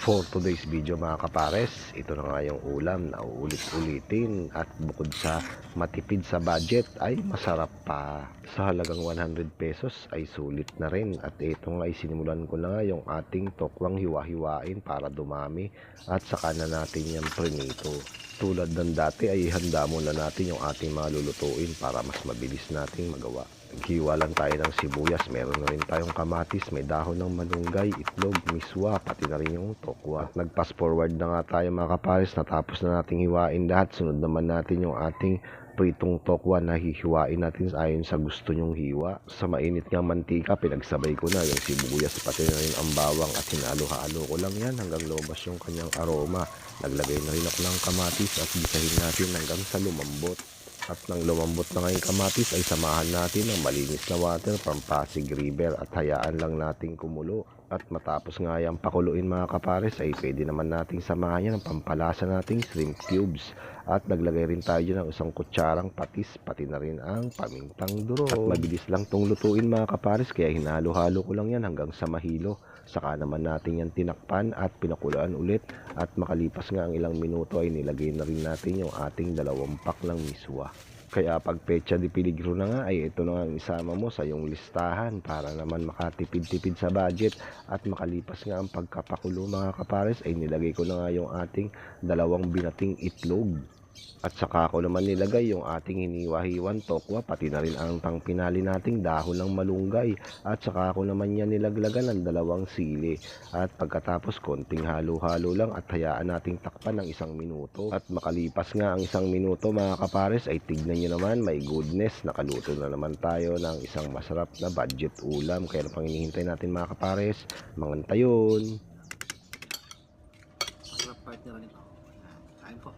For today's video mga kapares, ito na nga yung ulam na uulit-ulitin at bukod sa matipid sa budget ay masarap pa. Sa halagang 100 pesos ay sulit na rin at ito nga ay sinimulan ko na nga yung ating tokwang hiwa-hiwain para dumami at saka na natin yung prinito. Tulad ng dati ay handa muna natin yung ating mga lulutuin para mas mabilis nating magawa. Naghiwa lang tayo ng sibuyas, meron na rin tayong kamatis, may dahon ng malunggay, itlog, miswa, pati na rin yung tokwa. At nag-fast forward na nga tayo mga kapares, natapos na nating hiwain lahat. Sunod naman natin yung ating pritong tokwa na hihiwain natin ayon sa gusto nyong hiwa. Sa mainit nga mantika, pinagsabay ko na yung sibuyas pati na rin ang bawang at hinalo-halo ko lang yan hanggang lumabas yung kanyang aroma. Naglagay na rin ako ng kamatis at gisahin natin hanggang sa lumambot. At nang lumambot na nga yung kamatis ay samahan natin ng malinis na water from Pasig River at hayaan lang natin kumulo. At matapos nga yung pakuluin mga kapares ay pwede naman nating samahan yan ng pampalasa nating shrimp cubes. At naglagay rin tayo ng isang kutsarang patis pati na rin ang pamintang durog. At mabilis lang tong lutuin mga kapares kaya hinalo-halo ko lang yan hanggang sa mahilo. Saka naman natin yan tinakpan at pinakuluan ulit at makalipas nga ang ilang minuto ay nilagay na rin natin yung ating 2 pack ng miswa. Kaya pag pecha di peligro na nga ay ito na nga ang isama mo sa iyong listahan para naman makatipid-tipid sa budget. At makalipas nga ang pagkapakulo mga kapares ay nilagay ko na nga yung ating 2 binating itlog. At saka ko naman nilagay yung ating hiniwa-hiwan tokwa pati na rin ang pinali nating dahon ng malunggay. At saka ko naman yan nilaglagan ng 2 sili. At pagkatapos konting halo-halo lang at hayaan nating takpan ng 1 minuto. At makalipas nga ang 1 minuto mga kapares ay tignan nyo naman, may goodness, nakaluto na naman tayo ng isang masarap na budget ulam. Kaya pang hinihintay natin mga kapares, mangantayon. Masarap partner nito. Kain po.